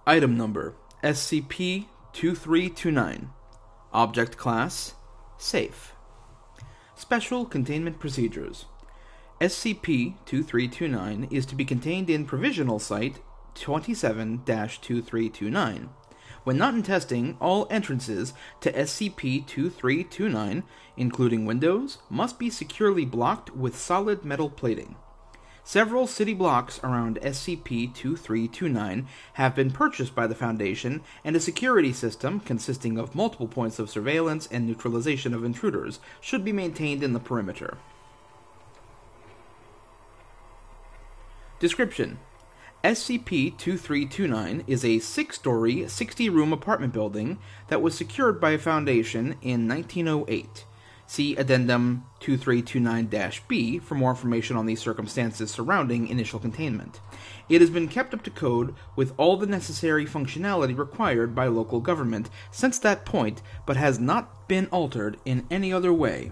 Item Number SCP-2329. Object Class Safe. Special Containment Procedures. SCP-2329 is to be contained in Provisional Site 27-2329. When not in testing, all entrances to SCP-2329, including windows, must be securely blocked with solid metal plating. Several city blocks around SCP-2329 have been purchased by the Foundation, and a security system, consisting of multiple points of surveillance and neutralization of intruders, should be maintained in the perimeter. Description: SCP-2329 is a 6-story, 60-room apartment building that was secured by a Foundation in 1908. See Addendum 2329-B for more information on the circumstances surrounding initial containment. It has been kept up to code with all the necessary functionality required by local government since that point, but has not been altered in any other way.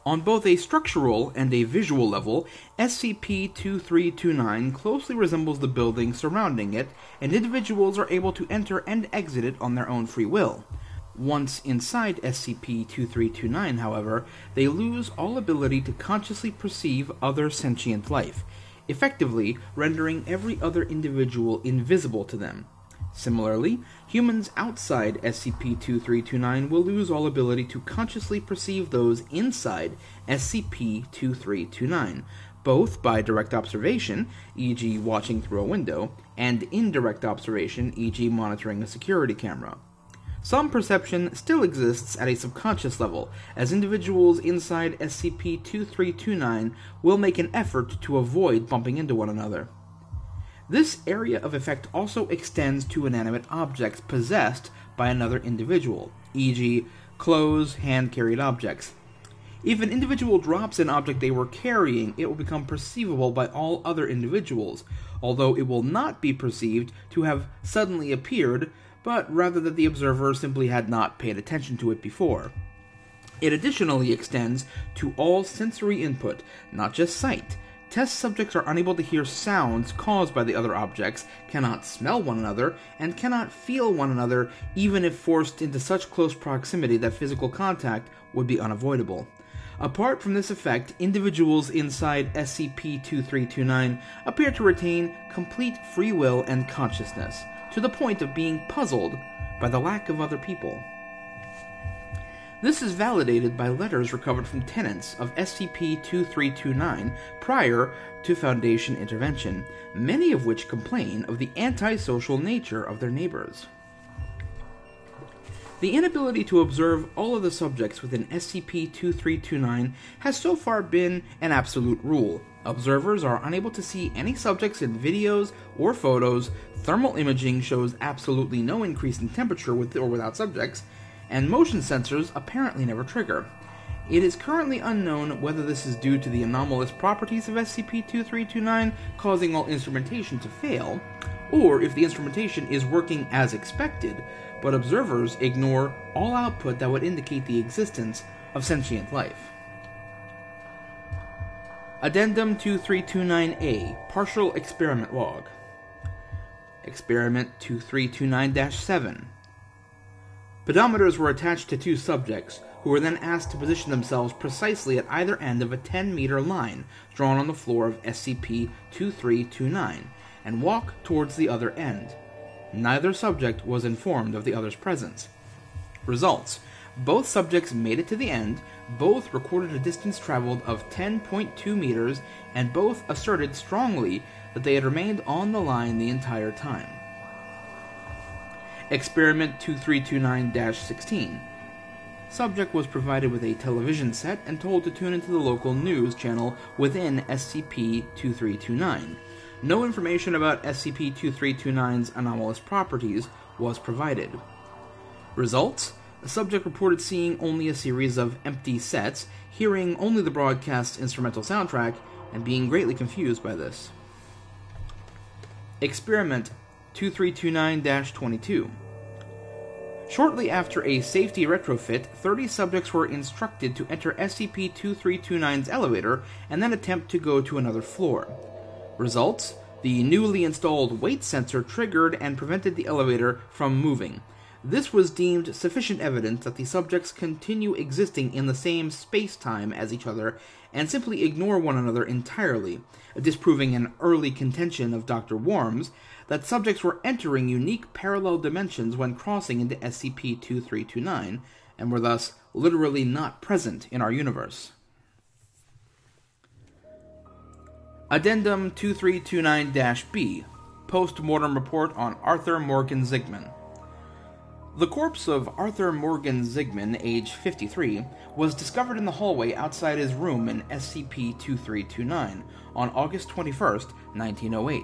On both a structural and a visual level, SCP-2329 closely resembles the building surrounding it, and individuals are able to enter and exit it on their own free will. Once inside SCP-2329, however, they lose all ability to consciously perceive other sentient life, effectively rendering every other individual invisible to them. Similarly, humans outside SCP-2329 will lose all ability to consciously perceive those inside SCP-2329, both by direct observation, e.g. watching through a window, and indirect observation, e.g. monitoring a security camera. Some perception still exists at a subconscious level, as individuals inside SCP-2329 will make an effort to avoid bumping into one another. This area of effect also extends to inanimate objects possessed by another individual, e.g. clothes, hand-carried objects. If an individual drops an object they were carrying, it will become perceivable by all other individuals, although it will not be perceived to have suddenly appeared, but rather that the observer simply had not paid attention to it before. It additionally extends to all sensory input, not just sight. Test subjects are unable to hear sounds caused by the other objects, cannot smell one another, and cannot feel one another even if forced into such close proximity that physical contact would be unavoidable. Apart from this effect, individuals inside SCP-2329 appear to retain complete free will and consciousness, to the point of being puzzled by the lack of other people. This is validated by letters recovered from tenants of SCP-2329 prior to Foundation intervention, many of which complain of the antisocial nature of their neighbors. The inability to observe all of the subjects within SCP-2329 has so far been an absolute rule. Observers are unable to see any subjects in videos or photos, thermal imaging shows absolutely no increase in temperature with or without subjects, and motion sensors apparently never trigger. It is currently unknown whether this is due to the anomalous properties of SCP-2329 causing all instrumentation to fail, or if the instrumentation is working as expected, but observers ignore all output that would indicate the existence of sentient life. Addendum 2329-A, Partial Experiment Log. Experiment 2329-7. Pedometers were attached to 2 subjects, who were then asked to position themselves precisely at either end of a 10-meter line drawn on the floor of SCP-2329, and walk towards the other end. Neither subject was informed of the other's presence. Results: both subjects made it to the end, both recorded a distance traveled of 10.2 meters, and both asserted strongly that they had remained on the line the entire time. Experiment 2329-16. Subject was provided with a television set and told to tune into the local news channel within SCP-2329. No information about SCP-2329's anomalous properties was provided. Results: the subject reported seeing only a series of empty sets, hearing only the broadcast's instrumental soundtrack, and being greatly confused by this. Experiment 2329-22. Shortly after a safety retrofit, 30 subjects were instructed to enter SCP-2329's elevator and then attempt to go to another floor. Results: The newly installed weight sensor triggered and prevented the elevator from moving. This was deemed sufficient evidence that the subjects continue existing in the same space-time as each other and simply ignore one another entirely, disproving an early contention of Dr. Worm's that subjects were entering unique parallel dimensions when crossing into SCP-2329, and were thus literally not present in our universe. Addendum 2329-B, Post-Mortem Report on Arthur Morgan Zygman. The corpse of Arthur Morgan Zygman, age 53, was discovered in the hallway outside his room in SCP-2329 on August 21, 1908.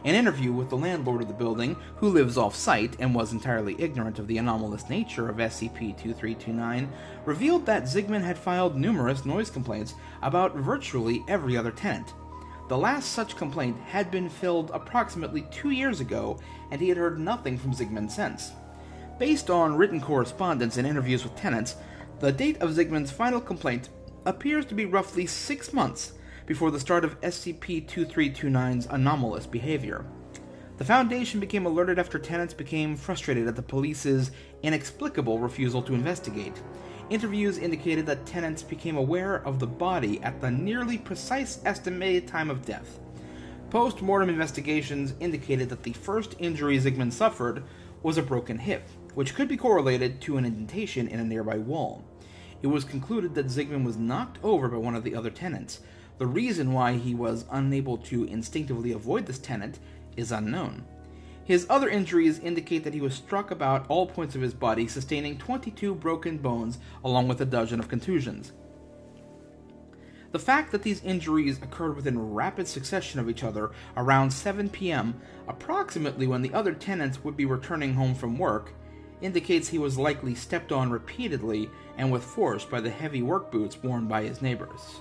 An interview with the landlord of the building, who lives off-site and was entirely ignorant of the anomalous nature of SCP-2329, revealed that Zygman had filed numerous noise complaints about virtually every other tenant. The last such complaint had been filed approximately 2 years ago, and he had heard nothing from Zygman since. Based on written correspondence and interviews with tenants, the date of Zygman's final complaint appears to be roughly 6 months before the start of SCP-2329's anomalous behavior. The Foundation became alerted after tenants became frustrated at the police's inexplicable refusal to investigate. Interviews indicated that tenants became aware of the body at the nearly precise estimated time of death. Post-mortem investigations indicated that the first injury Zygman suffered was a broken hip, which could be correlated to an indentation in a nearby wall. It was concluded that Zygman was knocked over by one of the other tenants. The reason why he was unable to instinctively avoid this tenant is unknown. His other injuries indicate that he was struck about all points of his body, sustaining 22 broken bones along with a dozen of contusions. The fact that these injuries occurred within rapid succession of each other around 7 p.m., approximately when the other tenants would be returning home from work, indicates he was likely stepped on repeatedly and with force by the heavy work boots worn by his neighbors.